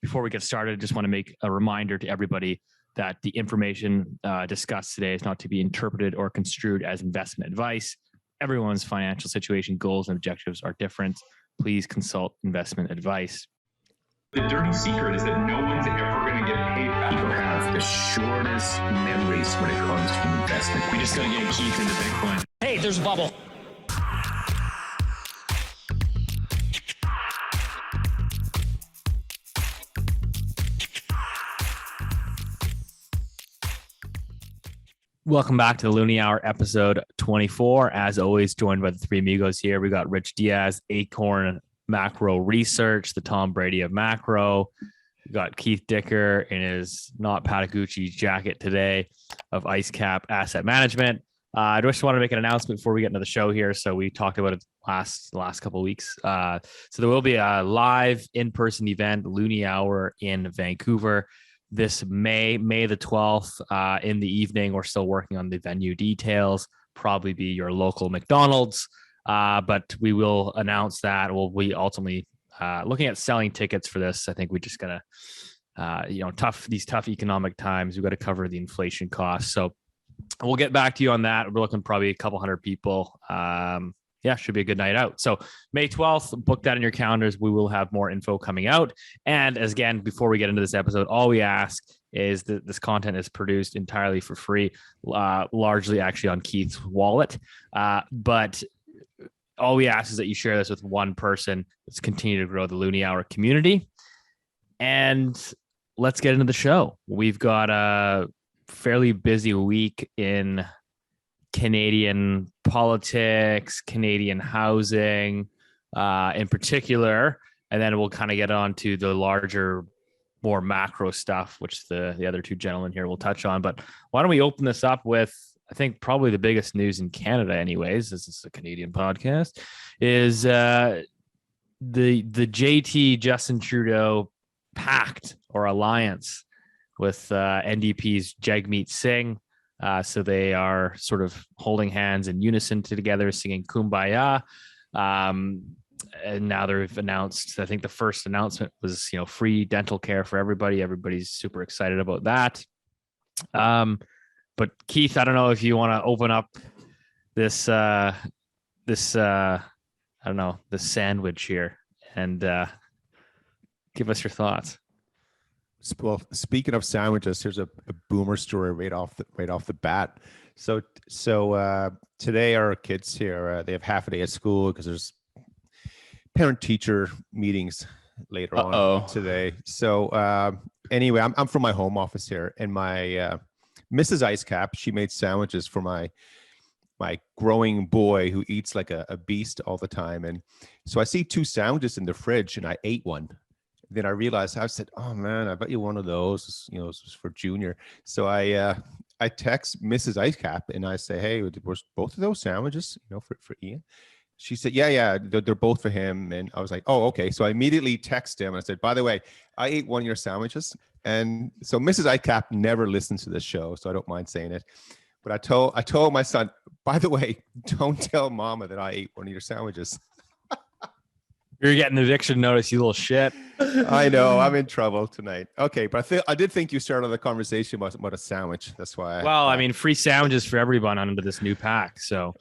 Before we get started, I just want to make a reminder to everybody that the information discussed today is not to be interpreted or construed as investment advice. Everyone's financial situation, goals, and objectives are different. Please consult investment advice. The dirty secret is that no one's ever going to get paid back. People have the shortest memories when it comes to investment. We just got to get Keith into Bitcoin. Hey, there's a bubble. Welcome back to the Loonie Hour, episode 24. As always, joined by the three amigos here. We got Rich Diaz, Acorn Macro Research, the Tom Brady of macro. We got Keith Dicker in his not Patagucci jacket today of IceCap Asset Management. I just want to make an announcement before we get into the show here. So we talked about it last couple of weeks. So there will be a live in-person event, Loonie Hour in Vancouver. This May the 12th in the evening. We're still working on the venue details, probably be your local McDonald's, but we will announce that. We'll be ultimately looking at selling tickets for this. I think we just got to, these tough economic times, we've got to cover the inflation costs. So we'll get back to you on that. We're looking probably a couple hundred people. Should be a good night out. So May 12th, book that in your calendars. We will have more info coming out. And as again, before we get into this episode, all we ask is that this content is produced entirely for free, largely actually on Keith's wallet. But all we ask is that you share this with one person. Let's continue to grow the Loonie Hour community. And let's get into the show. We've got a fairly busy week in Canadian politics, Canadian housing in particular, and then we'll kind of get on to the larger, more macro stuff, which the other two gentlemen here will touch on. But why don't we open this up with, I think, probably the biggest news in Canada anyways, this is a Canadian podcast, is the JT Justin Trudeau pact or alliance with NDP's Jagmeet Singh. So they are sort of holding hands in unison together, singing Kumbaya. And now they've announced, I think the first announcement was, free dental care for everybody. Everybody's super excited about that. But Keith, I don't know if you want to open up this sandwich here and give us your thoughts. Well, speaking of sandwiches, here's a boomer story right off the bat. So today our kids here, they have half a day at school because there's parent-teacher meetings later on today. So anyway, I'm from my home office here, and my Mrs. IceCap, she made sandwiches for my growing boy who eats like a beast all the time. And so I see two sandwiches in the fridge, and I ate one. Then I realized, I said, "Oh man, I bet you one of those, this was for Junior." So I text Mrs. IceCap and I say, "Hey, were both of those sandwiches, for Ian?" She said, "Yeah, they're both for him." And I was like, "Oh, okay." So I immediately texted him and I said, "By the way, I ate one of your sandwiches." And so Mrs. IceCap never listens to this show, so I don't mind saying it. But I told my son, "By the way, don't tell Mama that I ate one of your sandwiches." You're getting an eviction notice, you little shit. I know, I'm in trouble tonight. Okay, but I did think you started the conversation about a sandwich. That's why. Free sandwiches for everyone under this new pact. So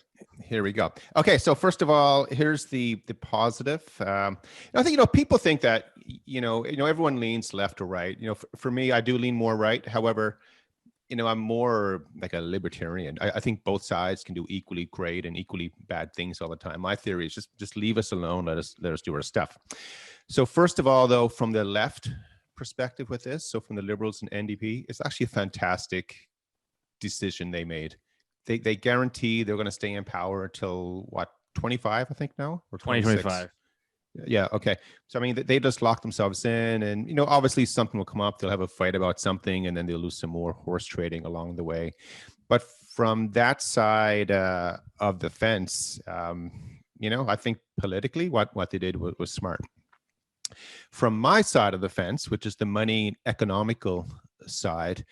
here we go. Okay, so first of all, here's the positive. I think people think that everyone leans left or right. For me, I do lean more right. However, I'm more like a libertarian. I think both sides can do equally great and equally bad things all the time. My theory is just leave us alone. Let us do our stuff. So first of all, though, from the left perspective with this, so from the Liberals and NDP, it's actually a fantastic decision they made. They guarantee they're going to stay in power until 25, I think now, or 2025. Yeah. Okay. So, I mean, they just lock themselves in and, obviously something will come up. They'll have a fight about something and then they'll lose some more horse trading along the way. But from that side of the fence, I think politically what they did was smart. From my side of the fence, which is the money economical side,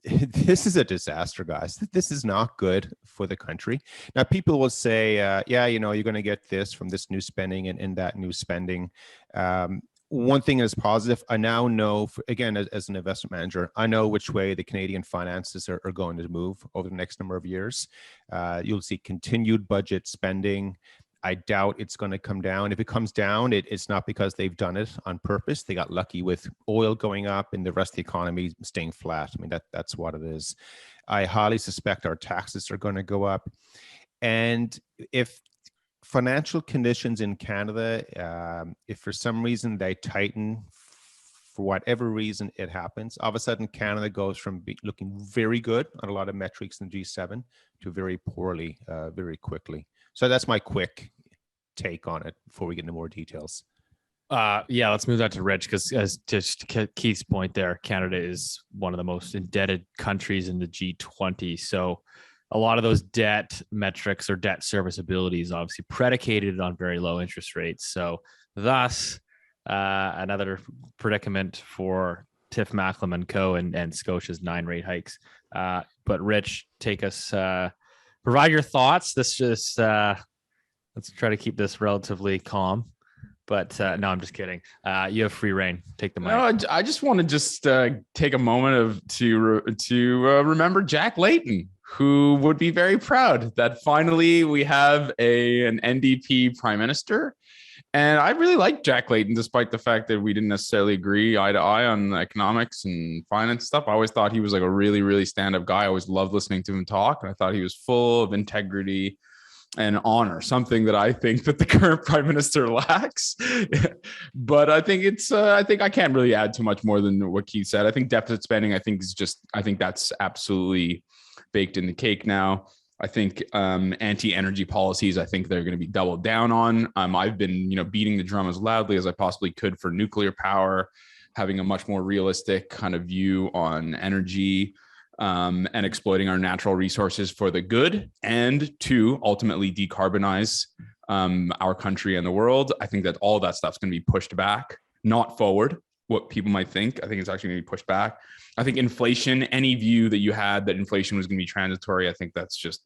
this is a disaster, guys. This is not good for the country. Now, people will say, you're going to get this from this new spending and in that new spending. one thing is positive. I now know, again, as an investment manager, I know which way the Canadian finances are going to move over the next number of years. You'll see continued budget spending. I doubt it's going to come down. If it comes down, it's not because they've done it on purpose. They got lucky with oil going up and the rest of the economy staying flat. I mean, that's what it is. I highly suspect our taxes are going to go up. And if financial conditions in Canada, if for some reason they tighten, for whatever reason it happens, all of a sudden Canada goes from looking very good on a lot of metrics in G7 to very poorly very quickly. So that's my quick take on it before we get into more details. Yeah, let's move that to Rich, because as just Keith's point there, Canada is one of the most indebted countries in the G20. So a lot of those debt metrics or debt serviceability is obviously predicated on very low interest rates. So thus, another predicament for Tiff Macklem and Co. and Scotia's 9 rate hikes. But Rich, take us, provide your thoughts. This just, let's try to keep this relatively calm. But no, I'm just kidding. You have free reign. Take the mic. No, I just want to take a moment to remember Jack Layton, who would be very proud that finally we have an NDP prime minister. And I really like Jack Layton, despite the fact that we didn't necessarily agree eye to eye on economics and finance stuff. I always thought he was like a really, really stand-up guy. I always loved listening to him talk. And I thought he was full of integrity and honor, something that I think that the current prime minister lacks. But I think I think I can't really add too much more than what Keith said. I think deficit spending, I think that's absolutely baked in the cake now. I think anti-energy policies, I think they're going to be doubled down on. I've been, beating the drum as loudly as I possibly could for nuclear power, having a much more realistic kind of view on energy, and exploiting our natural resources for the good, and to ultimately decarbonize our country and the world. I think that all that stuff's going to be pushed back, not forward, what people might think. I think it's actually going to be pushed back. I think inflation, any view that you had that inflation was going to be transitory, I think that's just,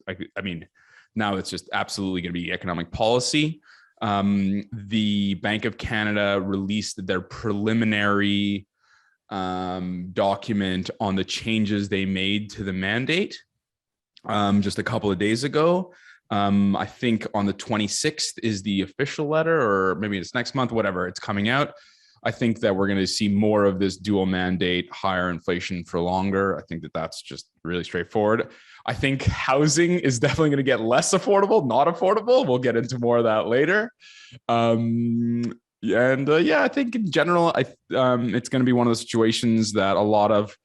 now it's just absolutely going to be economic policy. The Bank of Canada released their preliminary document on the changes they made to the mandate just a couple of days ago. I think on the 26th is the official letter, or maybe it's next month, whatever, it's coming out. I think that we're going to see more of this dual mandate, higher inflation for longer. I think that that's just really straightforward. I think housing is definitely going to get less affordable, not affordable. We'll get into more of that later. I think in general, it's going to be one of those situations that a lot of,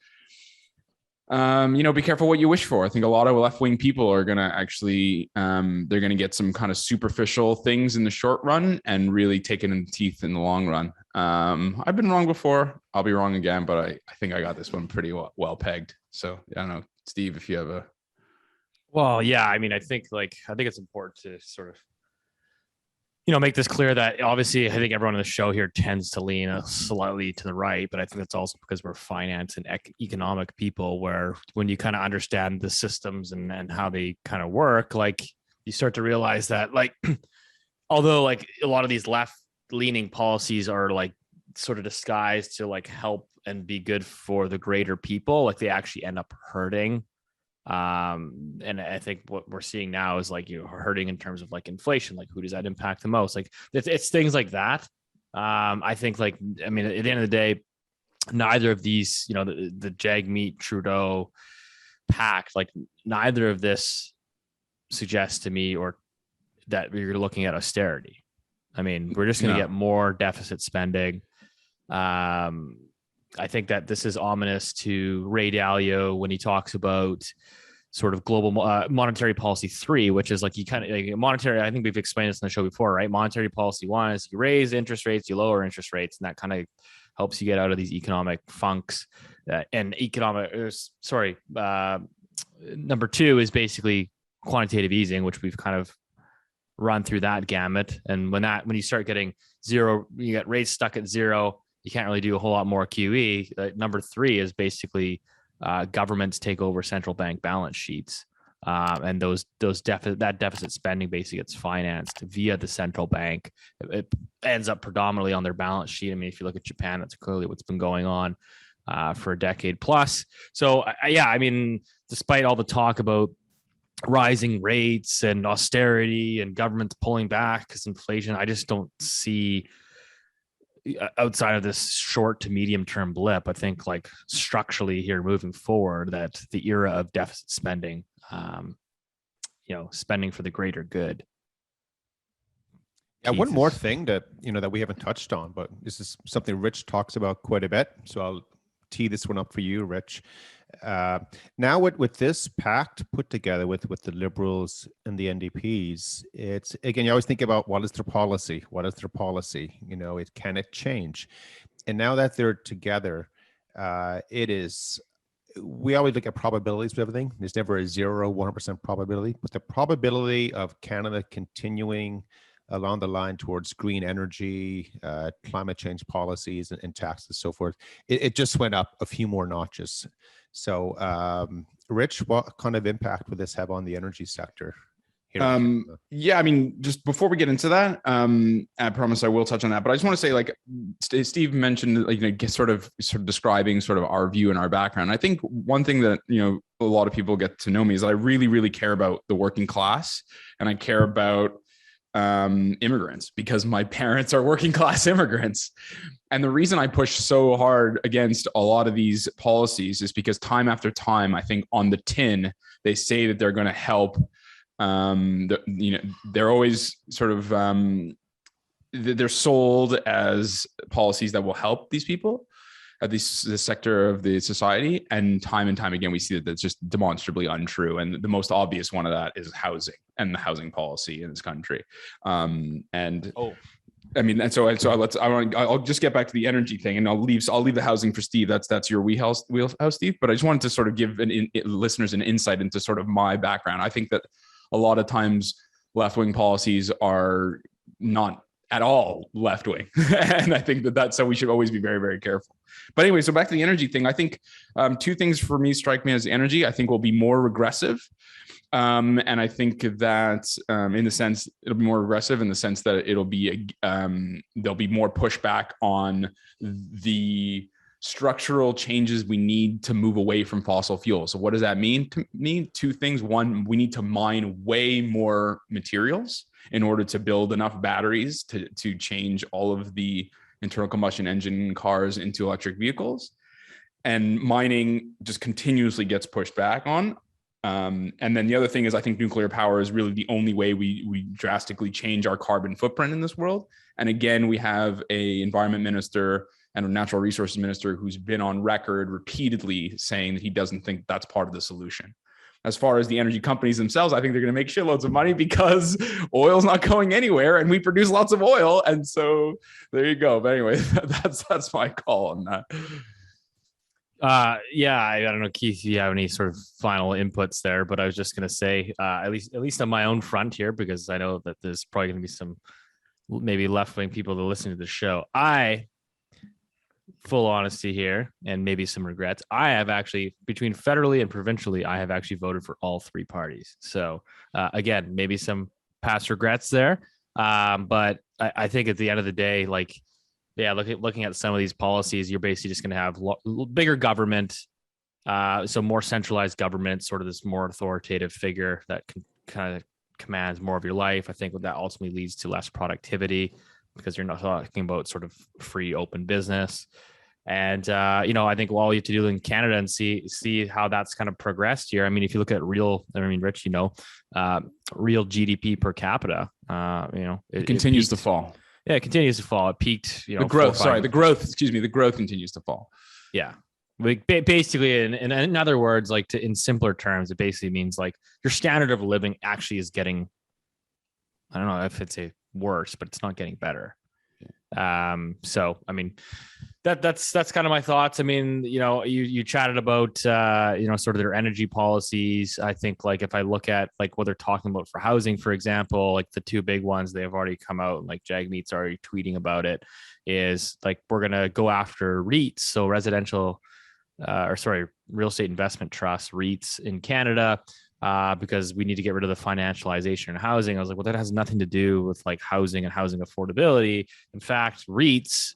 be careful what you wish for. I think a lot of left-wing people are going to actually, they're going to get some kind of superficial things in the short run and really take it in the teeth in the long run. I've been wrong before. I'll be wrong again, but I think I got this one pretty well pegged. So I don't know, Steve, if you have a. Well, yeah, I think it's important to sort of, make this clear that obviously I think everyone on the show here tends to lean slightly to the right, but I think that's also because we're finance and economic people, where when you kind of understand the systems and how they kind of work, like you start to realize that although a lot of these left leaning policies are sort of disguised to help and be good for the greater people, they actually end up hurting. And I think what we're seeing now is hurting in terms of inflation. Who does that impact the most? It's things like that. I think at the end of the day, neither of these, the Jagmeet Trudeau pact, neither of this suggests to me or that you're looking at austerity. We're just going to get more deficit spending. I think that this is ominous to Ray Dalio when he talks about sort of global monetary policy 3, which is monetary. I think we've explained this in the show before, right? Monetary policy 1 is you raise interest rates, you lower interest rates, and that kind of helps you get out of these economic funks. Number 2 is basically quantitative easing, which we've kind of run through that gamut. And when you start getting zero, you get rates stuck at 0. You can't really do a whole lot more QE. Number 3 is basically governments take over central bank balance sheets. And that deficit spending basically gets financed via the central bank. It ends up predominantly on their balance sheet. I mean, if you look at Japan, that's clearly what's been going on for a decade plus. So yeah, I mean, despite all the talk about rising rates and austerity and governments pulling back because inflation, I just don't see, outside of this short to medium term blip, I think like structurally here moving forward, that the era of deficit spending, spending for the greater good. Yeah, one more thing that that we haven't touched on, but this is something Rich talks about quite a bit. So I'll tee this one up for you, Rich. Now with this pact put together with the Liberals and the NDPs, it's again, you always think about what is their policy? What is their policy? Can it change? And now that they're together, we always look at probabilities of everything. There's never a 100% probability, but the probability of Canada continuing along the line towards green energy, climate change policies and taxes, so forth, it just went up a few more notches. So, Rich, what kind of impact would this have on the energy sector? Yeah, I mean, just before we get into that, I promise I will touch on that, but I just want to say, like Steve mentioned, sort of describing sort of our view and our background. I think one thing that, a lot of people get to know me is that I really, really care about the working class, and I care about immigrants because my parents are working class immigrants. And the reason I push so hard against a lot of these policies is because time after time, I think on the tin, they say that they're going to help. They're always sort of, they're sold as policies that will help these people at this sector of the society. And time again, we see that that's just demonstrably untrue. And the most obvious one of that is housing and the housing policy in this country. I'll just get back to the energy thing, and I'll leave the housing for Steve. That's your wheelhouse, Steve. But I just wanted to sort of give listeners an insight into sort of my background. I think that a lot of times left-wing policies are not at all left-wing. And I think that's so we should always be very, very careful. But anyway, so back to the energy thing. I think two things for me strike me as energy. I think will be more regressive. And I think that in the sense, it'll be more regressive in the sense that it'll be, there'll be more pushback on the structural changes we need to move away from fossil fuels. So what does that mean to me? Two things. One, we need to mine way more materials in order to build enough batteries to change all of the internal combustion engine cars into electric vehicles. And mining just continuously gets pushed back on. And then the other thing is, I think nuclear power is really the only way we drastically change our carbon footprint in this world. And again, we have a environment minister and a natural resources minister who's been on record repeatedly saying that he doesn't think that's part of the solution. As far as the energy companies themselves, I think they're going to make shitloads of money because oil's not going anywhere and we produce lots of oil. And so there you go. But anyway, that's my call on that. Yeah, I don't know, Keith, if you have any sort of final inputs there, but I was just going to say, at least on my own front here, because I know that there's probably going to be some maybe left-wing people that listen to the show. Full honesty here, and maybe some regrets, I have actually, between federally and provincially, I have actually voted for all three parties. So again, maybe some past regrets there. But I think at the end of the day, looking at some of these policies, you're basically just going to have bigger government, so more centralized government, sort of this more authoritative figure that can kind of commands more of your life. I think that ultimately leads to less productivity because you're not talking about sort of free open business. And I think all you have to do in Canada and see how that's kind of progressed here. I mean, if you look at Rich, real GDP per capita, it continues to fall. Yeah, it continues to fall. It peaked, the growth continues to fall. Yeah. Basically, in other words, in simpler terms, it basically means like your standard of living actually is getting, I don't know if it's a worse, but it's not getting better. So, I mean, that's kind of my thoughts. I mean, you chatted about, sort of their energy policies. I think if I look at what they're talking about for housing, for example, the two big ones, they have already come out, Jagmeet's already tweeting about it, is we're going to go after REITs. So real estate investment trusts, REITs in Canada, because we need to get rid of the financialization in housing. I was like, well, that has nothing to do with like housing and housing affordability. In fact, REITs,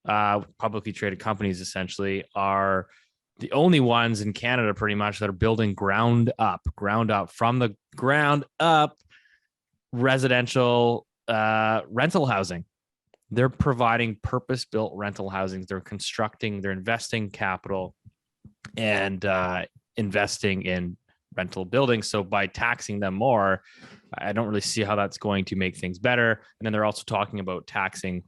publicly traded companies, essentially are the only ones in Canada pretty much that are building ground up from the ground up residential rental housing. They're providing purpose-built rental housing. They're constructing, they're investing capital and investing in rental buildings. So by taxing them more, I don't really see how that's going to make things better. And then they're also talking about taxing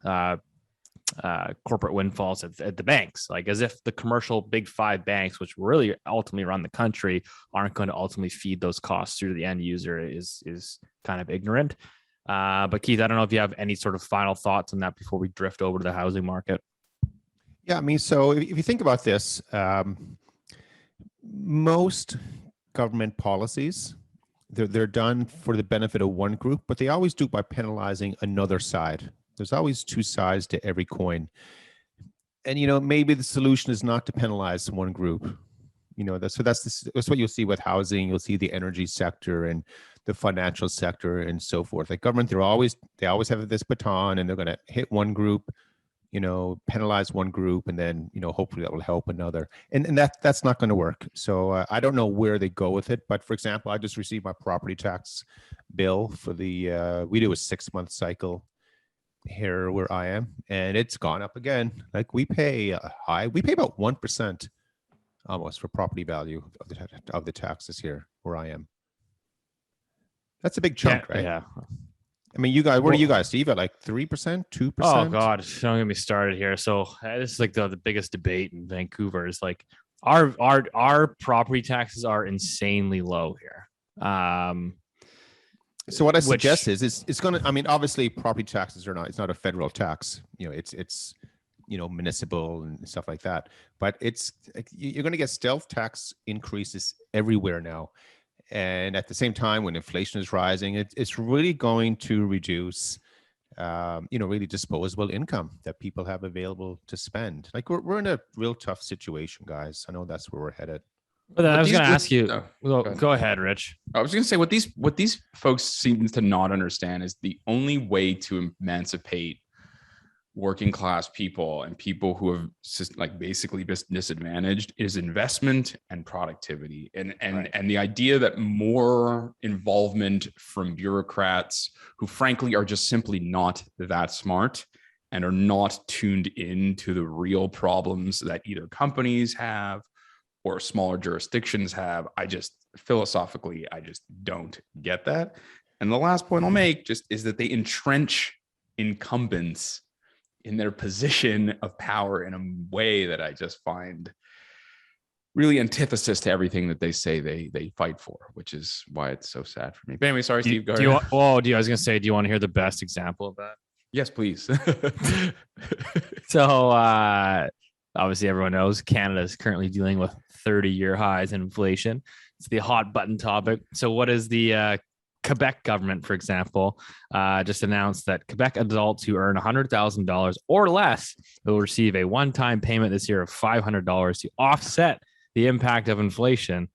corporate windfalls at the banks, like as if the commercial big five banks, which really ultimately run the country, aren't going to ultimately feed those costs through to the end user is kind of ignorant. But Keith, I don't know if you have any sort of final thoughts on that before we drift over to the housing market. Yeah, I mean, so if you think about this, most government policies, they're done for the benefit of one group, but they always do it by penalizing another side. There's always two sides to every coin. And, maybe the solution is not to penalize one group. That's what you'll see with housing. You'll see the energy sector and the financial sector and so forth. Like government, they always have this baton, and they're going to hit one group, penalize one group, and then, hopefully that will help another. And that's not going to work. So I don't know where they go with it. But for example, I just received my property tax bill for we do a 6-month cycle here where I am, and it's gone up again. Like we pay about 1% almost for property value of the taxes here where I am. That's a big chunk, right? Yeah. I mean, you guys, what are you guys? Steve, at like 3%, 2%? Oh God, don't get me started here. So this is like the biggest debate in Vancouver is like our property taxes are insanely low here. So what I suggest is it's going to, I mean, obviously property taxes it's not a federal tax, it's municipal and stuff like that, but you're going to get stealth tax increases everywhere now. And at the same time, when inflation is rising, it's really going to reduce, really disposable income that people have available to spend. Like we're in a real tough situation, guys. I know that's where we're headed. But I was going to ask you. Go ahead, Rich. I was going to say what these folks seem to not understand is the only way to emancipate working class people and people who have like basically disadvantaged is investment and productivity, and the idea that more involvement from bureaucrats who frankly are just simply not that smart and are not tuned into the real problems that either companies have or smaller jurisdictions have. I just don't get that. And the last point I'll make just is that they entrench incumbents in their position of power in a way that I just find really antithesis to everything that they say they fight for, which is why it's so sad for me. But anyway, sorry, Steve, go ahead. I was going to say, do you want to hear the best example of that? Yes, please. So obviously everyone knows Canada is currently dealing with 30-year highs in inflation. It's the hot button topic. So what is the Quebec government, for example, just announced that Quebec adults who earn $100,000 or less will receive a one-time payment this year of $500 to offset the impact of inflation.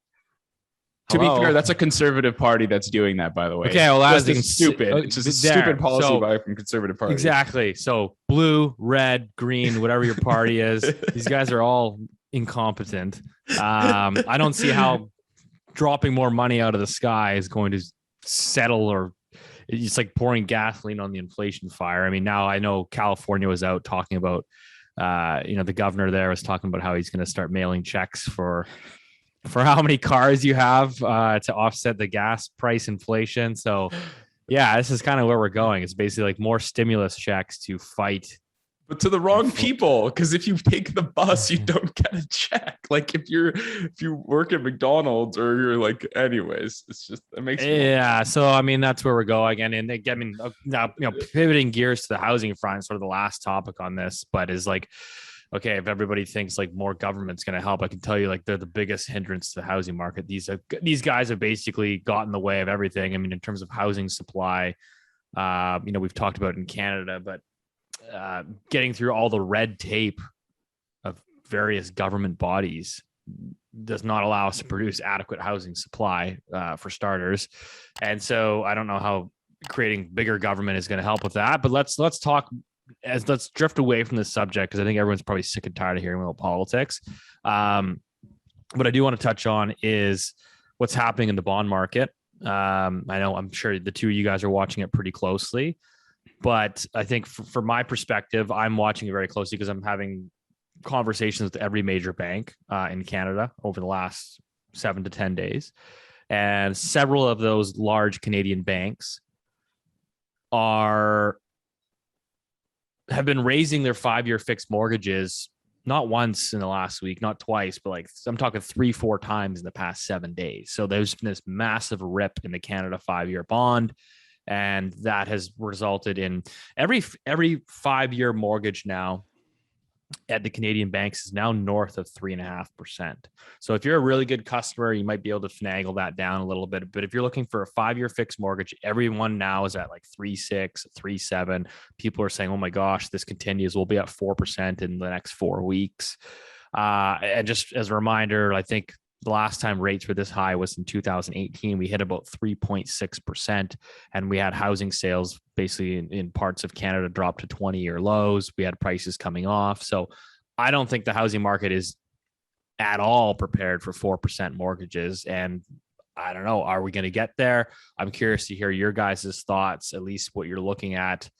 To be fair, that's a conservative party that's doing that, by the way. Okay, well, that's stupid. It's just a stupid policy from conservative party. Exactly. So blue, red, green, whatever your party is, these guys are all incompetent. I don't see how dropping more money out of the sky is going to settle, or it's like pouring gasoline on the inflation fire. I mean, now I know California was out talking about, the governor there was talking about how he's going to start mailing checks for how many cars you have to offset the gas price inflation. So yeah, this is kind of where we're going. It's basically like more stimulus checks to fight. But to the wrong people, because if you take the bus, you don't get a check. Like if you work at McDonald's or you're like, anyways, it's just, it makes So I mean, that's where we're going. And again, now pivoting gears to the housing front, sort of the last topic on this, but is like, okay, if everybody thinks like more government's going to help, I can tell you like they're the biggest hindrance to the housing market. These guys have basically gotten in the way of everything. I mean, in terms of housing supply, we've talked about in Canada, but getting through all the red tape of various government bodies does not allow us to produce adequate housing supply for starters. And so I don't know how creating bigger government is going to help with that. But let's drift away from this subject, because I think everyone's probably sick and tired of hearing about politics. What I do want to touch on is what's happening in the bond market. I'm sure the two of you guys are watching it pretty closely, but I think from my perspective, I'm watching it very closely because I'm having conversations with every major bank in Canada over the last 7 to 10 days. And several of those large Canadian banks have been raising their 5-year fixed mortgages, not once in the last week, not twice, but like I'm talking 3-4 times in the past 7 days. So there's been this massive rip in the Canada 5-year bond. And that has resulted in every 5-year mortgage now at the Canadian banks is now north of 3.5%. So if you're a really good customer, you might be able to finagle that down a little bit. But if you're looking for a 5-year fixed mortgage, everyone now is at like 3.6, 3.7. People are saying, oh my gosh, this continues. We'll be at 4% in the next 4 weeks. And just as a reminder, I think the last time rates were this high was in 2018. We hit about 3.6%, and we had housing sales basically in parts of Canada drop to 20-year lows. We had prices coming off. So I don't think the housing market is at all prepared for 4% mortgages. And I don't know, are we going to get there? I'm curious to hear your guys' thoughts, at least what you're looking at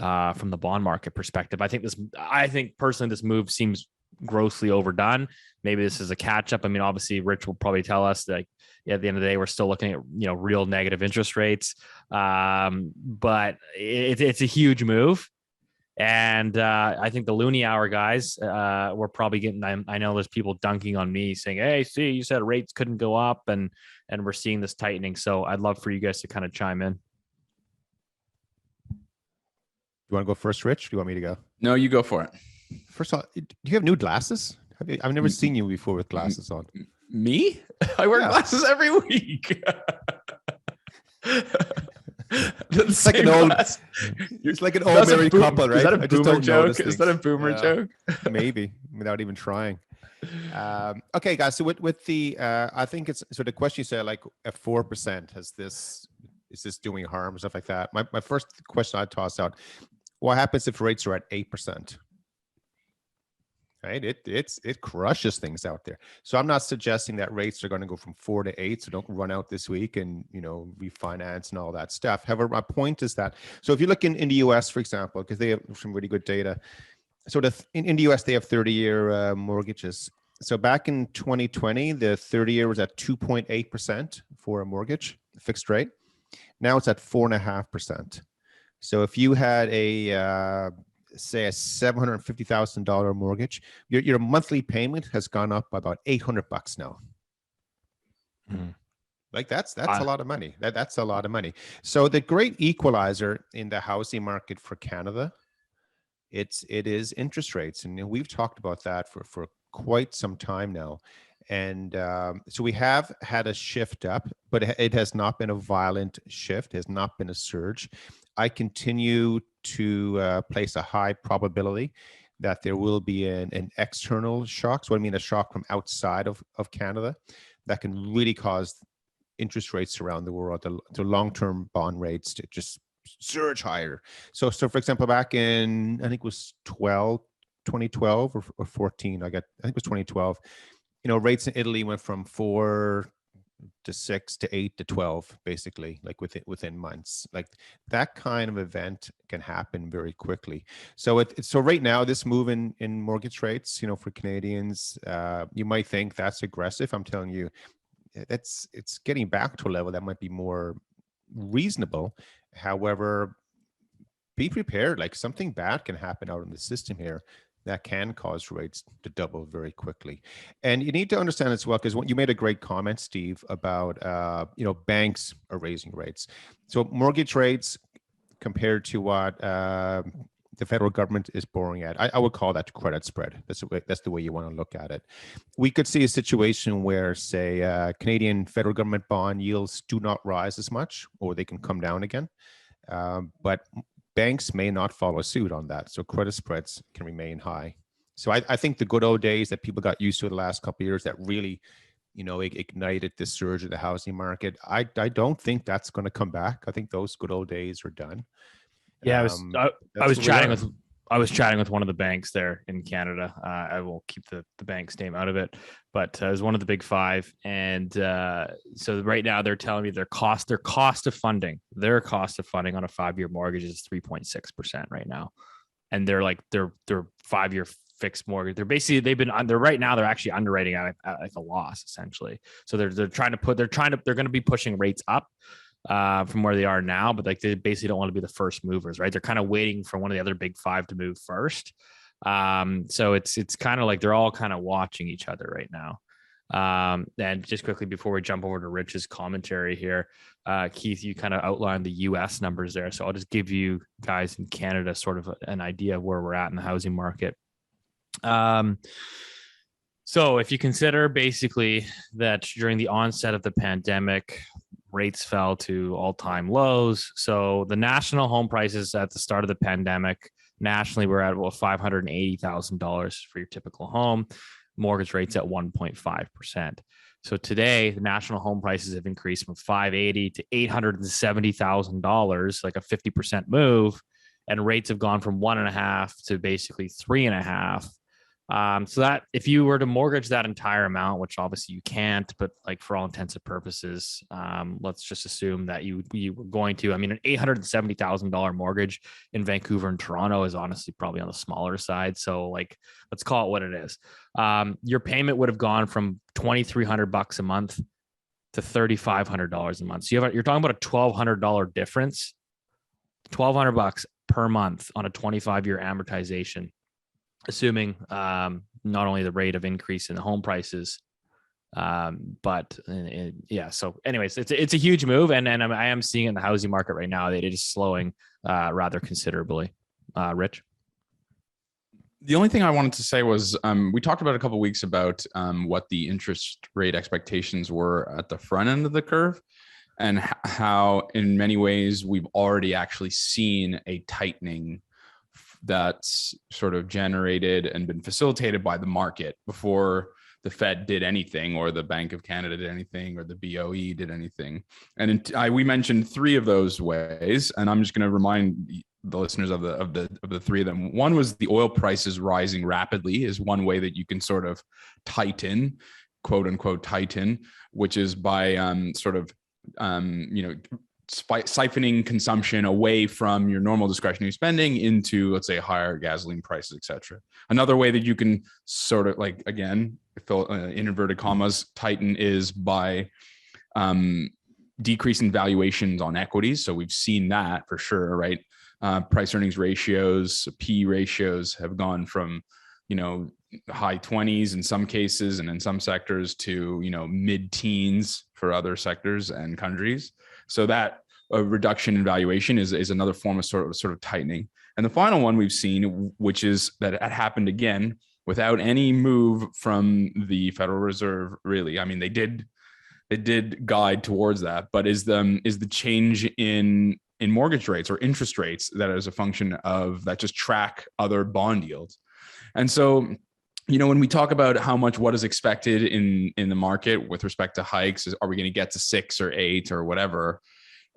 from the bond market perspective. I think personally, this move seems grossly overdone. Maybe this is a catch up. I mean, obviously Rich will probably tell us that at the end of the day, we're still looking at, real negative interest rates. But it's a huge move. And I think the Loonie Hour guys, we're probably getting, I know there's people dunking on me saying, hey, see, you said rates couldn't go up, and we're seeing this tightening. So I'd love for you guys to kind of chime in. You want to go first, Rich? Or do you want me to go? No, you go for it. First of all, do you have new glasses? I've never seen you before with glasses on. Me? I wear glasses every week. It's like an old married couple, right? Is that a boomer joke? Is that a boomer joke? Maybe, without even trying. Okay, guys. So with the, I think it's so the question you said, like at 4%, is this doing harm and stuff like that? My first question I'd toss out: what happens if rates are at 8%? Right, it crushes things out there. So I'm not suggesting that rates are going to go from 4 to 8. So don't run out this week and refinance and all that stuff. However, my point is that, so if you look in the US, for example, because they have some really good data. So in the US, they have 30-year mortgages. So back in 2020, the 30-year was at 2.8% for a mortgage, fixed rate. Now it's at 4.5%. So if you had say a $750,000 mortgage, your monthly payment has gone up by about $800 now. Like that's a lot of money. That's a lot of money. So the great equalizer in the housing market for Canada, it is interest rates, and we've talked about that for quite some time now. And so we have had a shift up, but it has not been a violent shift. It has not been a surge. I continue to place a high probability that there will be an external shock. So I mean a shock from outside of Canada that can really cause interest rates around the world, the long-term bond rates to just surge higher. So for example, back in, I think it was 2012 or 14, I think it was 2012, rates in Italy went from 4 to 6 to 8 to 12, basically, like within months. Like that kind of event can happen very quickly. So so right now, this move in mortgage rates, for Canadians, you might think that's aggressive. I'm telling you, it's getting back to a level that might be more reasonable. However, be prepared. Like something bad can happen out in the system here that can cause rates to double very quickly. And you need to understand as well, because you made a great comment, Steve, about banks are raising rates. So mortgage rates compared to what the federal government is borrowing at, I would call that credit spread. That's the way you want to look at it. We could see a situation where, say, Canadian federal government bond yields do not rise as much, or they can come down again. But banks may not follow suit on that. So credit spreads can remain high. So I think the good old days that people got used to the last couple of years that really, ignited the surge of the housing market. I don't think that's going to come back. I think those good old days are done. Yeah, I That's was where we chatting are. with one of the banks there in Canada. I will keep the bank's name out of it, but it was one of the big five. And so right now they're telling me their cost of funding on a 5-year mortgage is 3.6% right now, and they're like their 5-year fixed mortgage. They're right now they're actually underwriting at like a loss essentially. So they're going to be pushing rates up from where they are now, but like they basically don't want to be the first movers, right? They're kind of waiting for one of the other big five to move first. So it's kind of like they're all kind of watching each other right now. And just quickly before we jump over to Rich's commentary here, Keith, you kind of outlined the US numbers there. So I'll just give you guys in Canada sort of an idea of where we're at in the housing market. So if you consider basically that during the onset of the pandemic, rates fell to all-time lows. So the national home prices at the start of the pandemic, nationally, we're at $580,000 for your typical home. Mortgage rates at 1.5%. So today, the national home prices have increased from $580,000 to $870,000, like a 50% move, and rates have gone from 1.5 to basically 3.5. So that if you were to mortgage that entire amount, which obviously you can't, but like for all intents and purposes, let's just assume that you were going to. I mean, an $870,000 mortgage in Vancouver and Toronto is honestly probably on the smaller side. So like, let's call it what it is. Your payment would have gone from $2,300 a month to $3,500 a month. So you're talking about a $1,200 difference, $1,200 per month on a 25-year amortization, assuming not only the rate of increase in the home prices, but yeah. So anyways, it's a huge move. And I am seeing in the housing market right now that it is slowing rather considerably. Rich? The only thing I wanted to say was we talked about a couple of weeks about what the interest rate expectations were at the front end of the curve, and how in many ways we've already actually seen a tightening that's sort of generated and been facilitated by the market before the Fed did anything, or the Bank of Canada did anything, or the BOE did anything. And we mentioned three of those ways, and I'm just going to remind the listeners of the three of them. One was the oil prices rising rapidly is one way that you can sort of tighten, quote unquote tighten, which is by siphoning consumption away from your normal discretionary spending into, let's say, higher gasoline prices, et cetera. Another way that you can sort of, like, again, in inverted commas, tighten is by decreasing valuations on equities. So we've seen that for sure, right? Price earnings ratios, P ratios have gone from, high 20s in some cases and in some sectors to, mid-teens for other sectors and countries. So that a reduction in valuation is another form of sort of tightening. And the final one we've seen, which is that it happened again without any move from the Federal Reserve, really. I mean, they did guide towards that, but is the change in mortgage rates or interest rates that is a function of that just track other bond yields. And so, when we talk about what is expected in the market with respect to hikes, are we going to get to 6 or 8 or whatever?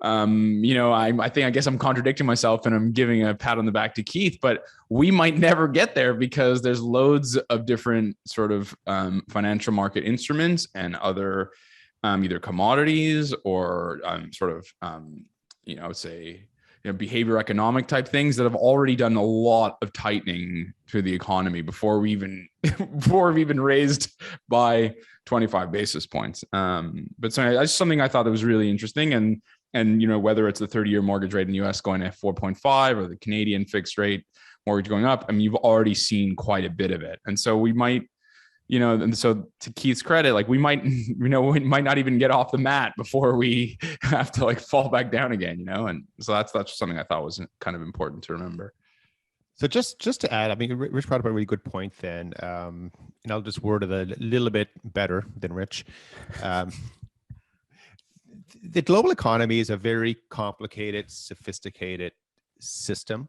I guess I'm contradicting myself and I'm giving a pat on the back to Keith, but we might never get there because there's loads of different sort of financial market instruments and other either commodities or behavior economic type things that have already done a lot of tightening to the economy before we've even raised by 25 basis points. But so that's something I thought that was really interesting. And whether it's the 30-year mortgage rate in the US going at 4.5 or the Canadian fixed rate mortgage going up, I mean, you've already seen quite a bit of it. And so we might, and so to Keith's credit, like we might not even get off the mat before we have to like fall back down again, and so that's something I thought was kind of important to remember. So just to add, I mean, Rich brought up a really good point then, and I'll just word it a little bit better than Rich. The global economy is a very complicated, sophisticated system.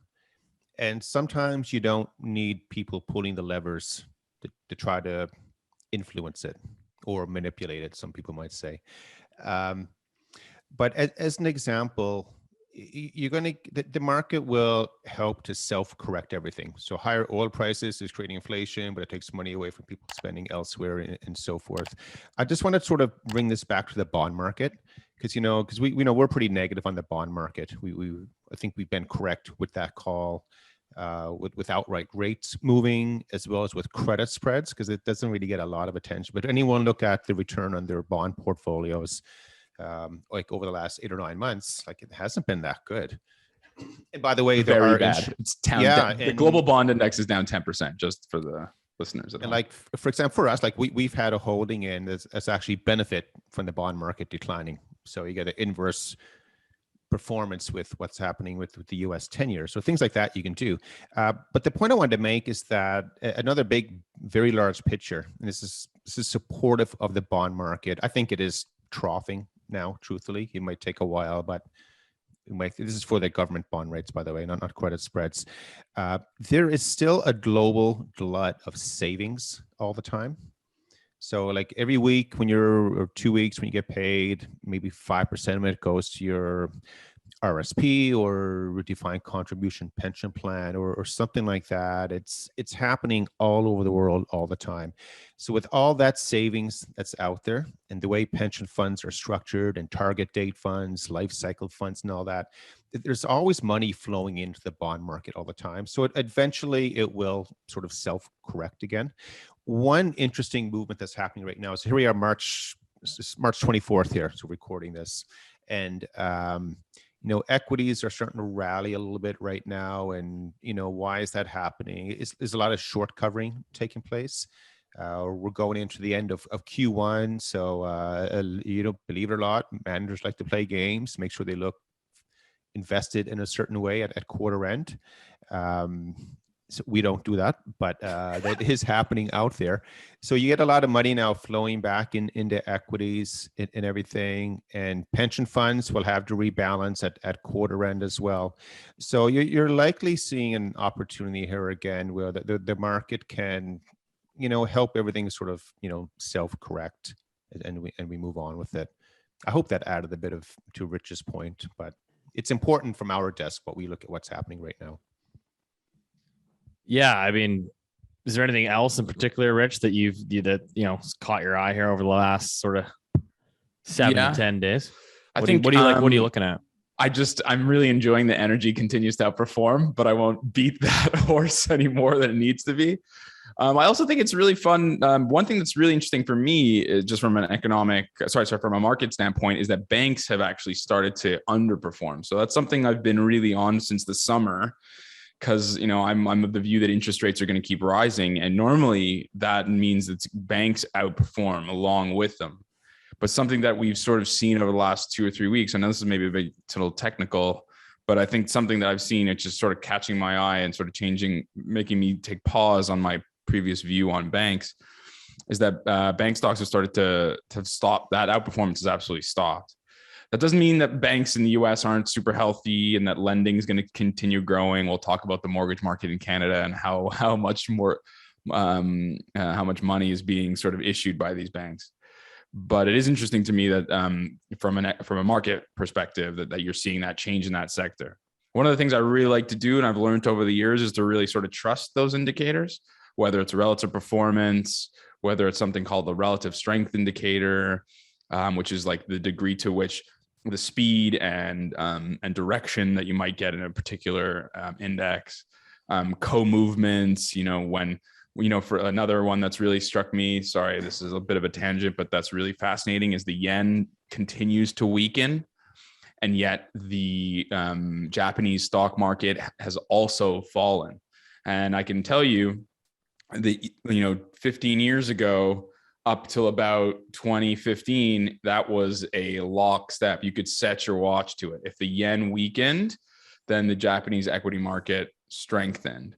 And sometimes you don't need people pulling the levers to try to influence it or manipulate it, some people might say. Um, but as an example, you're going to, the market will help to self-correct everything. So higher oil prices is creating inflation, but it takes money away from people spending elsewhere and so forth. I just want to sort of bring this back to the bond market because, because we know we're pretty negative on the bond market. I think we've been correct with that call. With outright rates moving as well as with credit spreads, because it doesn't really get a lot of attention. But anyone look at the return on their bond portfolios, like over the last 8 or 9 months, like it hasn't been that good. And by the way, there Very are bad. It's down. Yeah, the global bond index is down 10%, just for the listeners at home. And like, for example, for us, like we've had a holding in that's actually benefit from the bond market declining. So you get an inverse performance with what's happening with the US 10-year. So things like that you can do. But the point I wanted to make is that another big, very large picture, and this is supportive of the bond market. I think it is troughing now, truthfully. It might take a while, but this is for the government bond rates, by the way, not credit spreads. There is still a global glut of savings all the time. So like every week or 2 weeks when you get paid, maybe 5% of it goes to your RSP or defined contribution pension plan or something like that. It's happening all over the world all the time. So with all that savings that's out there and the way pension funds are structured and target date funds, life cycle funds and all that, there's always money flowing into the bond market all the time. So eventually it will sort of self-correct again. One interesting movement that's happening right now. So here we are, March 24th here. So recording this, and equities are starting to rally a little bit right now. And why is that happening? There's a lot of short covering taking place. We're going into the end of Q1, so believe it or not, managers like to play games, make sure they look invested in a certain way at quarter end. So we don't do that, but that is happening out there. So you get a lot of money now flowing back into equities and everything, and pension funds will have to rebalance at quarter end as well. So you're likely seeing an opportunity here again where the market can, help everything sort of, self-correct and we move on with it. I hope that added a bit to Rich's point, but it's important from our desk what we look at what's happening right now. Yeah, I mean, is there anything else in particular, Rich, that caught your eye here over the last sort of 7 to 10 days? What are you looking at? I'm really enjoying the energy continues to outperform, but I won't beat that horse any more than it needs to be. I also think it's really fun. One thing that's really interesting for me is just from from a market standpoint, is that banks have actually started to underperform. So that's something I've been really on since the summer. Because I'm of the view that interest rates are going to keep rising, and normally that means that banks outperform along with them. But something that we've sort of seen over the last 2 or 3 weeks, I know this is maybe a little technical, but I think something that I've seen, it's just sort of catching my eye and sort of making me take pause on my previous view on banks, is that bank stocks have started to stop. That outperformance has absolutely stopped. That doesn't mean that banks in the US aren't super healthy and that lending is going to continue growing. We'll talk about the mortgage market in Canada and how much money is being sort of issued by these banks. But it is interesting to me that from a market perspective that you're seeing that change in that sector. One of the things I really like to do, and I've learned over the years, is to really sort of trust those indicators, whether it's relative performance, whether it's something called the relative strength indicator, which is like the degree to which the speed and direction that you might get in a particular index, co-movements, for another one that's really struck me, sorry, this is a bit of a tangent, but that's really fascinating, is the yen continues to weaken. And yet the Japanese stock market has also fallen. And I can tell you that, 15 years ago, up till about 2015, that was a lockstep. You could set your watch to it. If the yen weakened, then the Japanese equity market strengthened.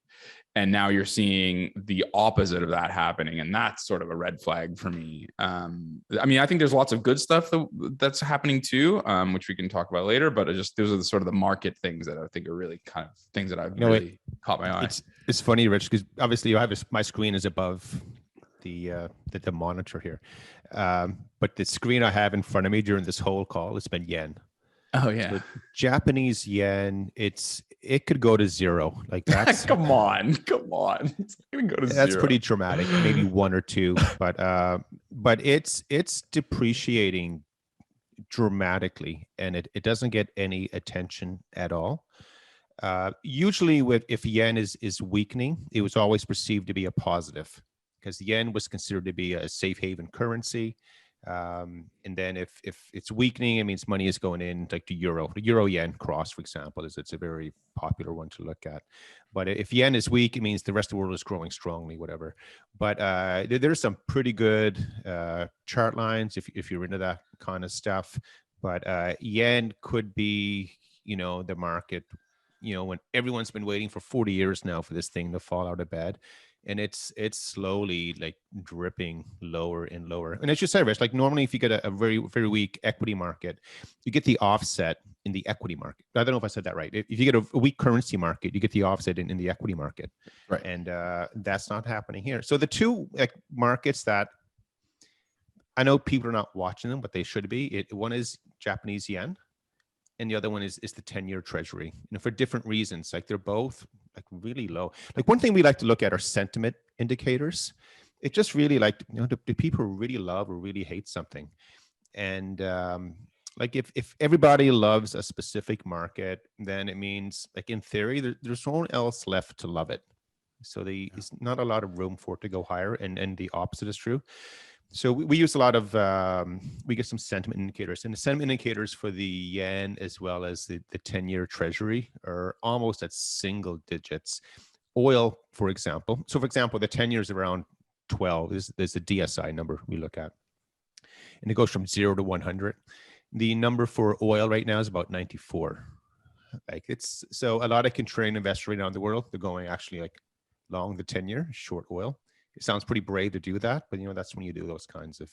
And now you're seeing the opposite of that happening. And that's sort of a red flag for me. I mean, I think there's lots of good stuff that's happening too, which we can talk about later, but those are the sort of the market things that I think are really kind of things that I've really caught my eye. It's funny, Rich, because obviously you have my screen is above the monitor here. But the screen I have in front of me during this whole call, it's been yen. Oh yeah. So Japanese yen, it could go to zero. Like that's come on. It's gonna go to zero. That's pretty dramatic, maybe 1 or 2, but it's depreciating dramatically, and it doesn't get any attention at all. Usually if yen is weakening, it was always perceived to be a positive because yen was considered to be a safe haven currency. And then if it's weakening, it means money is going in like to euro. The euro yen cross, for example, it's a very popular one to look at. But if yen is weak, it means the rest of the world is growing strongly, whatever. But there's some pretty good chart lines if you're into that kind of stuff. But yen could be, the market, when everyone's been waiting for 40 years now for this thing to fall out of bed. And it's slowly like dripping lower and lower. And as you said, Rich, like normally if you get a very, very weak equity market, you get the offset in the equity market. I don't know if I said that right. If you get a weak currency market, you get the offset in the equity market. Right. And that's not happening here. So the two markets that I know people are not watching them, but they should be. One is Japanese yen. And the other one is the 10-year treasury, for different reasons. Like they're both like really low. Like one thing we like to look at are sentiment indicators. It just really like, do people really love or really hate something? And like if everybody loves a specific market, then it means like in theory, there's no one else left to love it. So there's not a lot of room for it to go higher. And the opposite is true. So we use a lot of, we get some sentiment indicators, and the sentiment indicators for the yen as well as the 10-year treasury are almost at single digits. Oil, for example. So for example, the 10 years around 12 is the DSI number we look at. And it goes from 0 to 100. The number for oil right now is about 94. Like so a lot of contrarian investors right now in the world, they're going actually like long the 10-year, short oil. It sounds pretty brave to do that, but that's when you do those kinds of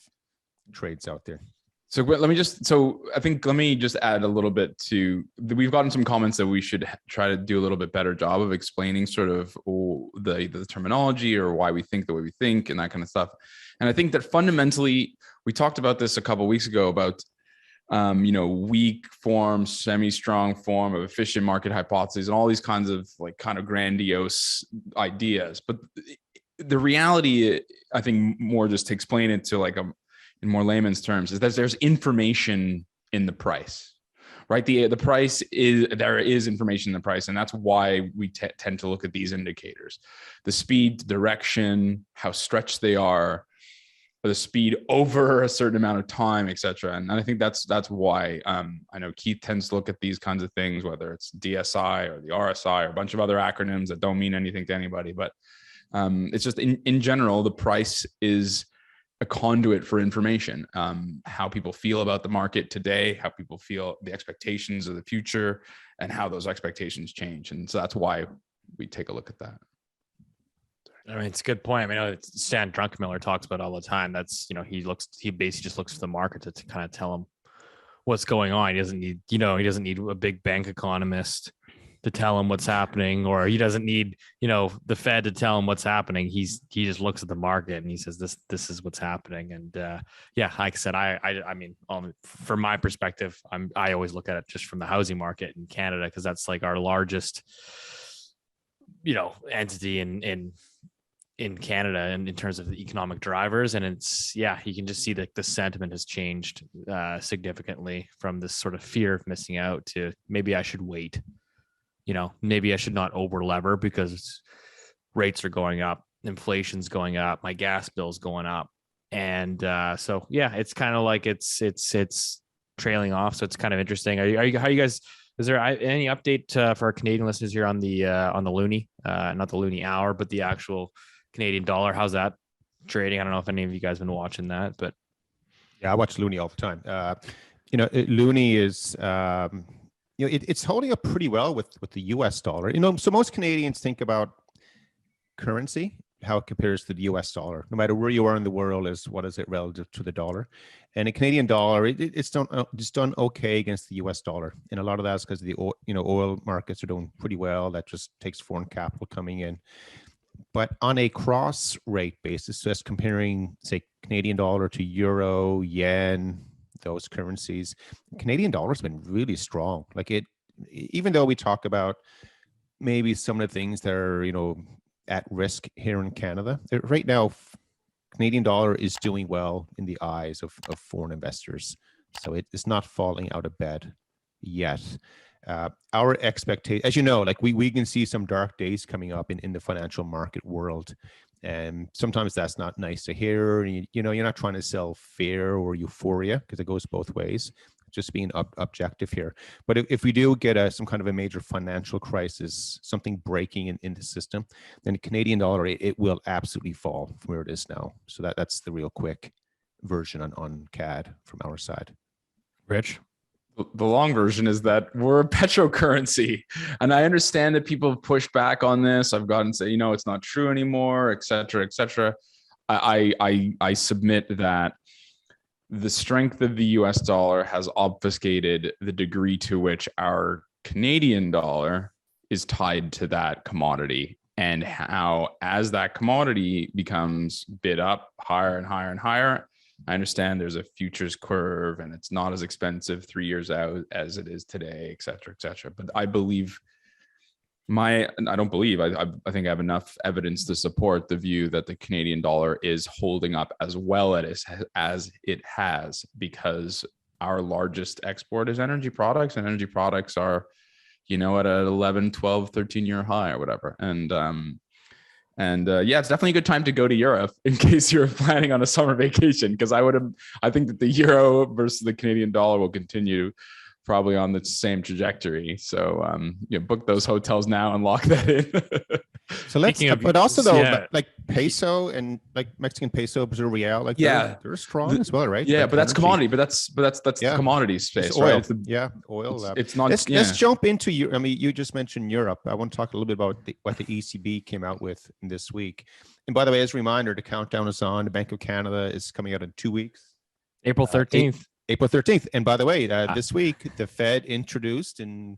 trades out there. So let me just add a little bit to, we've gotten some comments that we should try to do a little bit better job of explaining sort of the terminology or why we think the way we think and that kind of stuff. And I think that fundamentally, we talked about this a couple of weeks ago about, weak form, semi-strong form of efficient market hypotheses and all these kinds of like kind of grandiose ideas. But the reality, I think more just to explain it to like in more layman's terms, is that there's information in the price, right? The price there is information in the price. And that's why we tend to look at these indicators, the speed, direction, how stretched they are, or the speed over a certain amount of time, et cetera. And I think that's why I know Keith tends to look at these kinds of things, whether it's DSI or the RSI or a bunch of other acronyms that don't mean anything to anybody, but it's just in general, the price is a conduit for information, how people feel about the market today, how people feel the expectations of the future, and how those expectations change. And so that's why we take a look at that. I mean, it's a good point. I mean, Stan Drunkmiller talks about it all the time. That's, he basically just looks for the market to kind of tell him what's going on. He doesn't need, he doesn't need a big bank economist to tell him what's happening, or he doesn't need, the Fed to tell him what's happening. He just looks at the market and he says, this is what's happening. And like I said, I mean, from my perspective, I always look at it just from the housing market in Canada, because that's like our largest, entity in Canada and in terms of the economic drivers. And it's, you can just see that the sentiment has changed significantly from this sort of fear of missing out to maybe I should wait. Maybe I should not over lever because rates are going up, inflation's going up, my gas bill's going up. And it's kind of like it's trailing off. So it's kind of interesting. How you guys, is there any update for our Canadian listeners here on the Loonie, not the Loonie Hour, but the actual Canadian dollar? How's that trading? I don't know if any of you guys have been watching that, but yeah, I watch Loonie all the time. Loonie is, it's holding up pretty well with the US dollar. So most Canadians think about currency, how it compares to the US dollar. No matter where you are in the world, is what is it relative to the dollar? And the Canadian dollar, it's done okay against the US dollar. And a lot of that is because the oil markets are doing pretty well. That just takes foreign capital coming in. But on a cross rate basis, so that's comparing, say, Canadian dollar to euro, yen, those currencies, Canadian dollar has been really strong. Like it, even though we talk about maybe some of the things that are, at risk here in Canada, right now, Canadian dollar is doing well in the eyes of foreign investors. So it is not falling out of bed yet. Our expectation, as you know, like we can see some dark days coming up in the financial market world. And sometimes that's not nice to hear. You're not trying to sell fear or euphoria, because it goes both ways. Just being objective here. But if we do get some kind of a major financial crisis, something breaking in the system, then the Canadian dollar, it will absolutely fall from where it is now. So that's the real quick version on CAD from our side. Rich? The long version is that we're a petrocurrency. And I understand that people have pushed back on this. I've gotten to say, it's not true anymore, et cetera, et cetera. I submit that the strength of the US dollar has obfuscated the degree to which our Canadian dollar is tied to that commodity, and how, as that commodity becomes bid up higher and higher and higher, I understand there's a futures curve and it's not as expensive 3 years out as it is today, et cetera, et cetera. But I believe I think I have enough evidence to support the view that the Canadian dollar is holding up as well as it has, because our largest export is energy products, and energy products are, at an 11, 12, 13-year high or whatever. And it's definitely a good time to go to Europe in case you're planning on a summer vacation, because I think that the euro versus the Canadian dollar will continue probably on the same trajectory. So book those hotels now and lock that in. So but also though, like peso and like Mexican peso, Brazil real, like they're strong as well, right? Yeah, but that's commodity. But that's the commodity space, it's oil. Right? Oil. It's not. Let's jump into Europe. I mean, you just mentioned Europe. I want to talk a little bit about what the ECB came out with this week. And by the way, as a reminder, the countdown is on. The Bank of Canada is coming out in 2 weeks, April 13th. April 13th. And by the way, this week, the Fed introduced in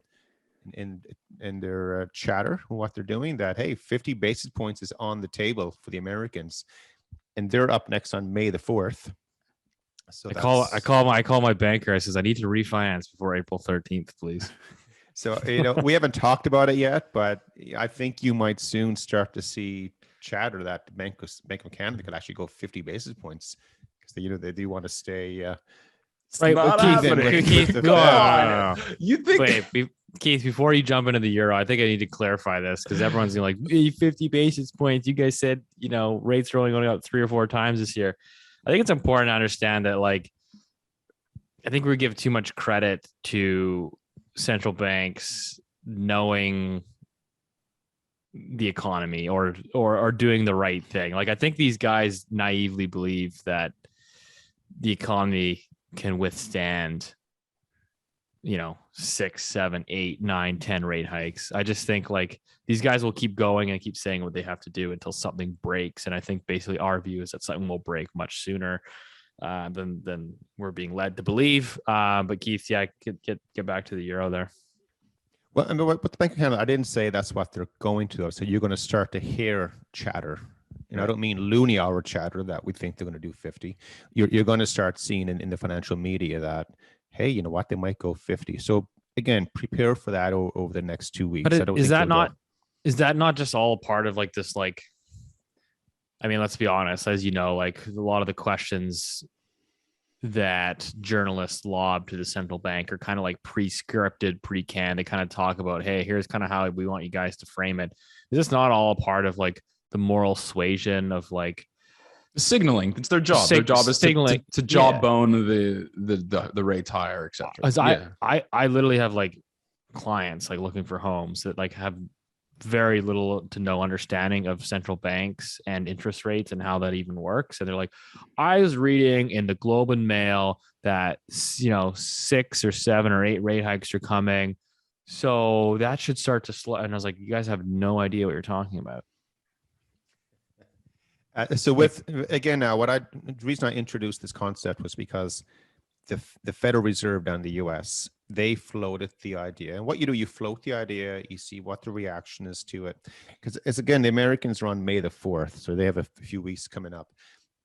their chatter, what they're doing, that, hey, 50 basis points is on the table for the Americans. And they're up next on May the 4th. So I call my banker. I says, I need to refinance before April 13th, please. So, we haven't talked about it yet, but I think you might soon start to see chatter that the Bank of Canada could actually go 50 basis points, because they do want to stay right, Keith, go on. You think? Wait, Keith, before you jump into the euro, I think I need to clarify this, because everyone's going like 50 basis points. You guys said, rates are only going up 3 or 4 times this year. I think it's important to understand that, like, I think we give too much credit to central banks knowing the economy or doing the right thing. Like, I think these guys naively believe that the economy can withstand 6, 7, 8, 9, 10 rate hikes. I just think, like, these guys will keep going and keep saying what they have to do until something breaks. And I think basically our view is that something will break much sooner than we're being led to believe. But Keith, get back to the euro there. Well, I mean, what the Bank of Canada, I didn't say that's what they're going to, though. So you're going to start to hear chatter. I don't mean Loonie Hour chatter that we think they're going to do 50. You're going to start seeing in the financial media that, hey, you know what, they might go 50. So again, prepare for that over the next 2 weeks. But is that not just all part of like this, like, I mean, let's be honest, as you know, like a lot of the questions that journalists lob to the central bank are kind of like pre-scripted, pre-canned. They kind of talk about, hey, here's kind of how we want you guys to frame it. Is this not all part of like the moral suasion of like signaling? It's their job. Their job is signaling to jawbone the rates higher, etc. I literally have like clients like looking for homes that like have very little to no understanding of central banks and interest rates and how that even works. And they're like, I was reading in the Globe and Mail that 6 or 7 or 8 rate hikes are coming, so that should start to slow. And I was like, you guys have no idea what you're talking about. So with again, the reason I introduced this concept was because the Federal Reserve down in the U.S., they floated the idea. And what you do, you float the idea, you see what the reaction is to it. Because as again, the Americans are on May the 4th, so they have a few weeks coming up.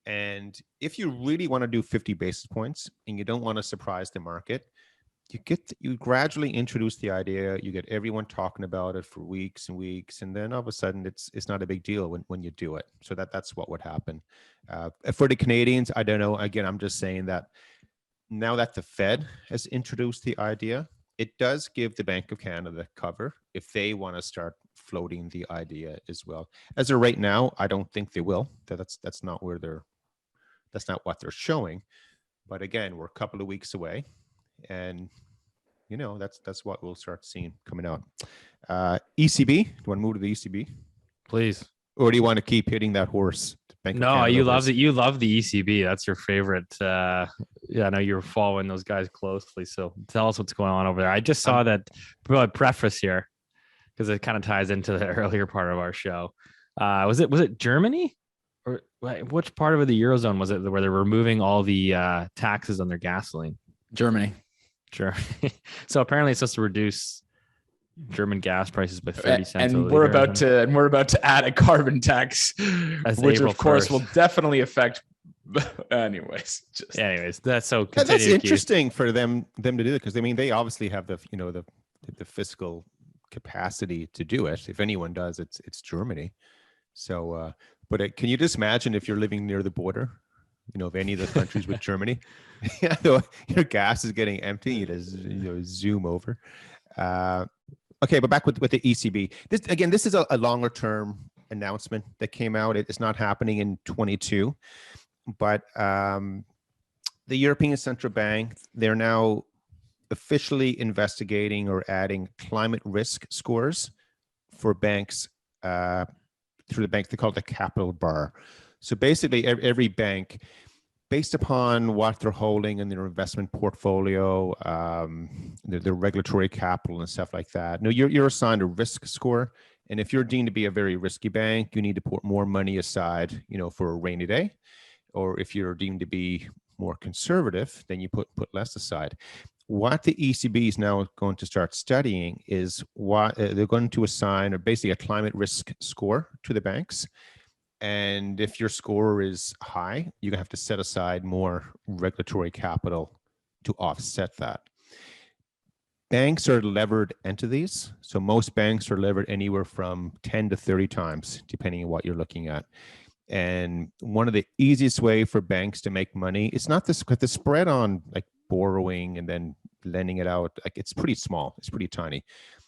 And if you really want to do 50 basis points and you don't want to surprise the market, you gradually introduce the idea, you get everyone talking about it for weeks and weeks, and then all of a sudden it's not a big deal when you do it. So that's what would happen. For the Canadians, I don't know. Again, I'm just saying that now that the Fed has introduced the idea, it does give the Bank of Canada cover if they want to start floating the idea as well. As of right now, I don't think they will. That's not where that's not what they're showing. But again, we're a couple of weeks away, and that's what we'll start seeing coming out. ECB. Do you want to move to the ECB, Please? or do you want to keep hitting that horse? No, you love it. You love the ECB. That's your favorite. Yeah, I know you're following those guys closely. So tell us what's going on over there. I just saw that preface here because it kind of ties into the earlier part of our show. Was it Germany, or which part of the Eurozone was it where they're removing all the taxes on their gasoline? Germany. Sure. So apparently it's supposed to reduce German gas prices by 30 cents. And we're about to add a carbon tax, which April of course 1st will definitely affect. Anyways, that's so. That's interesting for them to do it, because I mean they obviously have the fiscal capacity to do it. If anyone does, it's Germany. So, but can you just imagine if you're living near the border, of any of the countries with Germany, your gas is getting empty, you just zoom over. Okay, but back with the ECB. This is a longer term announcement that came out. It's not happening in 22, but the European Central Bank, they're now officially investigating or adding climate risk scores for banks through the banks. They call it the capital bar. So basically, every bank, based upon what they're holding in their investment portfolio, their regulatory capital and stuff like that. No, you're assigned a risk score, and if you're deemed to be a very risky bank, you need to put more money aside, for a rainy day. Or if you're deemed to be more conservative, then you put less aside. What the ECB is now going to start studying is what they're going to assign, or basically a climate risk score to the banks. And if your score is high, you're going to have to set aside more regulatory capital to offset that. Banks are levered entities. So most banks are levered anywhere from 10 to 30 times, depending on what you're looking at. And one of the easiest way for banks to make money, it's not this, the spread on like borrowing and then lending it out, like it's pretty small, it's pretty tiny.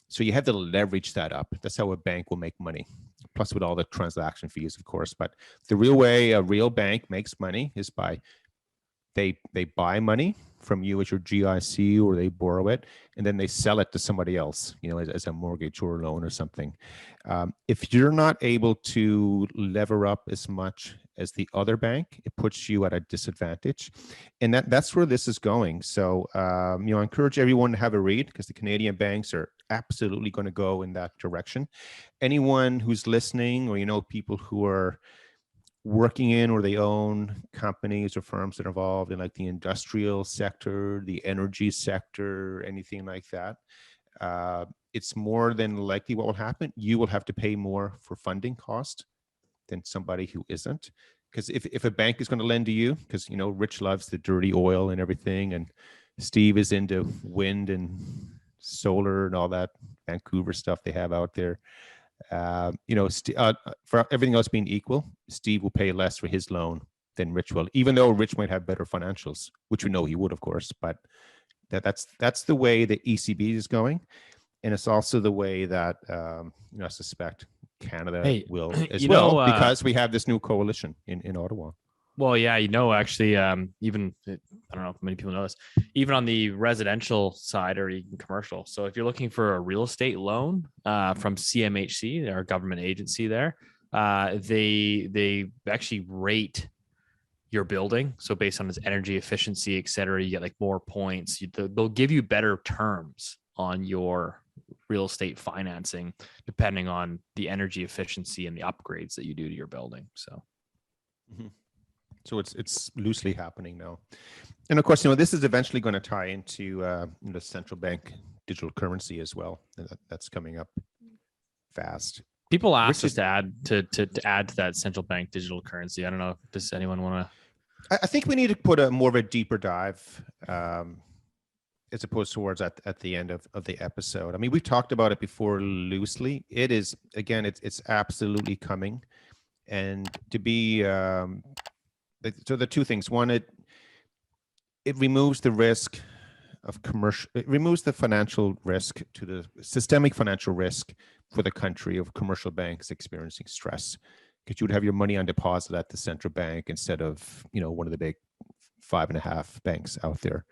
So you have to leverage that up. That's how a bank will make money. Plus with all the transaction fees, of course. But the real way a real bank makes money is by they buy money from you as your GIC, or they borrow it, and then they sell it to somebody else, as a mortgage or a loan or something. If you're not able to lever up as much as the other bank, it puts you at a disadvantage. And that's where this is going. So, I encourage everyone to have a read, because the Canadian banks are absolutely going to go in that direction. Anyone who's listening, or, people who are working in or they own companies or firms that are involved in like the industrial sector, the energy sector, anything like that, it's more than likely what will happen. You will have to pay more for funding cost than somebody who isn't. Because if a bank is going to lend to you, because, Rich loves the dirty oil and everything, and Steve is into wind and solar and all that Vancouver stuff they have out there. For everything else being equal, Steve will pay less for his loan than Rich will, even though Rich might have better financials, which we know he would, of course. But that's the way the ECB is going, and it's also the way that I suspect Canada will as well, because we have this new coalition in Ottawa. Well, yeah, actually, even I don't know if many people know this, even on the residential side or even commercial. So if you're looking for a real estate loan from CMHC, our government agency there, they actually rate your building. So based on its energy efficiency, et cetera, you get like more points. They'll give you better terms on your real estate financing, depending on the energy efficiency and the upgrades that you do to your building. So. Mhm. So it's loosely happening now. And of course, this is eventually going to tie into the central bank digital currency as well. And that's coming up fast. People asked us Richard- to add to that central bank digital currency. I don't know. Does anyone want to? I think we need to put a more of a deeper dive as opposed towards at the end of the episode. I mean, we've talked about it before loosely. It is, again, it's absolutely coming. And to be, so the two things. One, it removes the risk of it removes the financial risk to the systemic financial risk for the country of commercial banks experiencing stress, because you would have your money on deposit at the central bank instead of, one of the big 5.5 banks out there.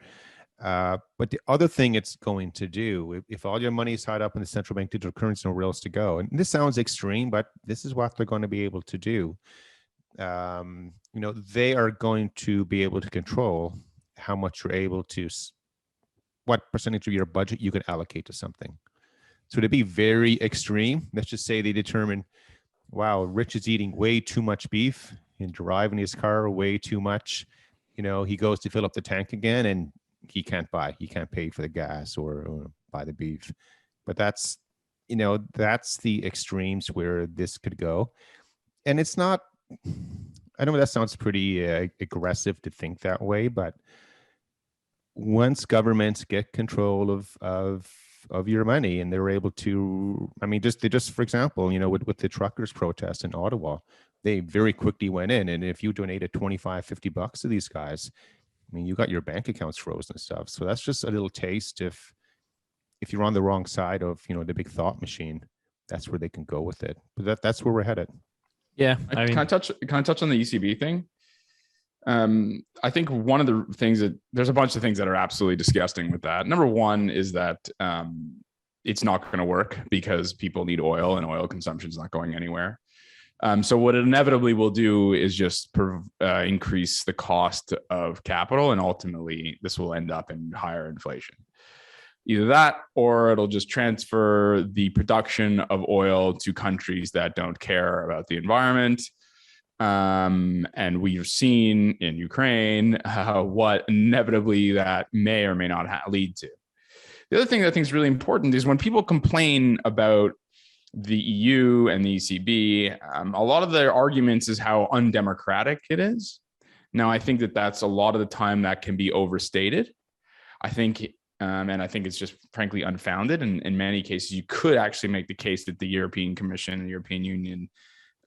But the other thing it's going to do, if all your money is tied up in the central bank digital currency, nowhere else to go. And this sounds extreme, but this is what they're going to be able to do. They are going to be able to control how much you're able to, what percentage of your budget you can allocate to something. So to be very extreme, let's just say they determine, wow, Rich is eating way too much beef and driving his car way too much. He goes to fill up the tank again and he can't pay for the gas or buy the beef. But that's the extremes where this could go. And it's not, I know that sounds pretty aggressive to think that way, but once governments get control of your money and they're able to, I mean, just for example, with the truckers protest in Ottawa, they very quickly went in, and if you donated $25-50 to these guys, I mean, you got your bank accounts frozen and stuff. So that's just a little taste. If you're on the wrong side of, the big thought machine, that's where they can go with it. But that's where we're headed. Yeah, I mean, can I touch on the ECB thing? I think one of the things there's a bunch of things that are absolutely disgusting with that. Number one is that it's not going to work because people need oil and oil consumption is not going anywhere. So what it inevitably will do is just increase the cost of capital, and ultimately this will end up in higher inflation. Either that, or it'll just transfer the production of oil to countries that don't care about the environment. And we've seen in Ukraine what inevitably that may or may not lead to. The other thing that I think is really important is when people complain about the EU and the ECB, a lot of their arguments is how undemocratic it is. Now, I think that's a lot of the time that can be overstated. I think, and I think it's just frankly unfounded. And in many cases, you could actually make the case that the European Commission and the European Union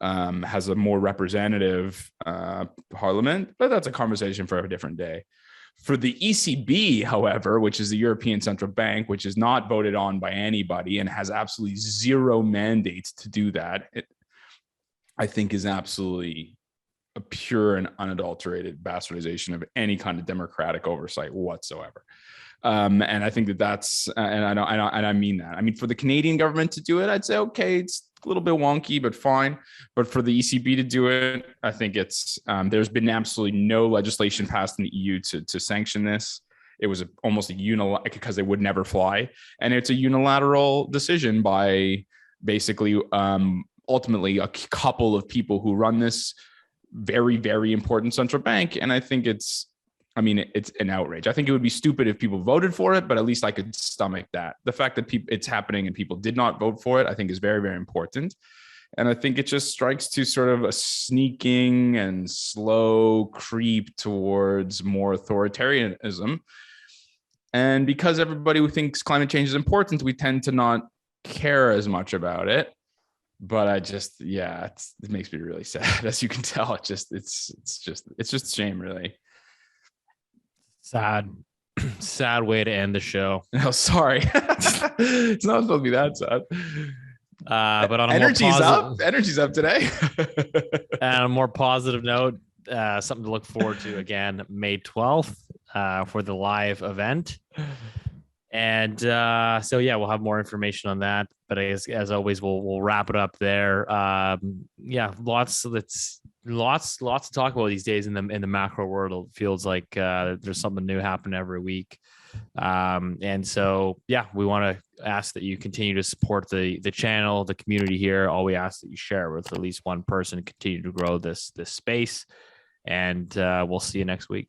has a more representative parliament, but that's a conversation for a different day. For the ECB, however, which is the European Central Bank, which is not voted on by anybody and has absolutely zero mandates to do that, I think is absolutely a pure and unadulterated bastardization of any kind of democratic oversight whatsoever. And I think that's, and I mean that. I mean, for the Canadian government to do it, I'd say, okay, it's a little bit wonky, but fine. But for the ECB to do it, I think it's, there's been absolutely no legislation passed in the EU to sanction this. It was almost a unilateral, because they would never fly. And it's a unilateral decision by basically, ultimately a couple of people who run this very, very important central bank. And I think it's an outrage. I think it would be stupid if people voted for it, but at least I could stomach that. The fact that it's happening and people did not vote for it, I think is very, very important. And I think it just strikes to sort of a sneaking and slow creep towards more authoritarianism. And because everybody who thinks climate change is important, we tend to not care as much about it. But it makes me really sad. As you can tell, it's just a shame, really. Sad way to end the show. Oh, sorry. It's not supposed to be that sad. But on energy's up today. And on a more positive note, something to look forward to again, May 12th, for the live event. And so yeah, we'll have more information on that. But I guess, as always, we'll wrap it up there. Lots to talk about these days in the macro world. It feels like there's something new happening every week. And so, yeah, we want to ask that you continue to support the channel, the community here. All we ask that you share with at least one person, continue to grow this space. And we'll see you next week.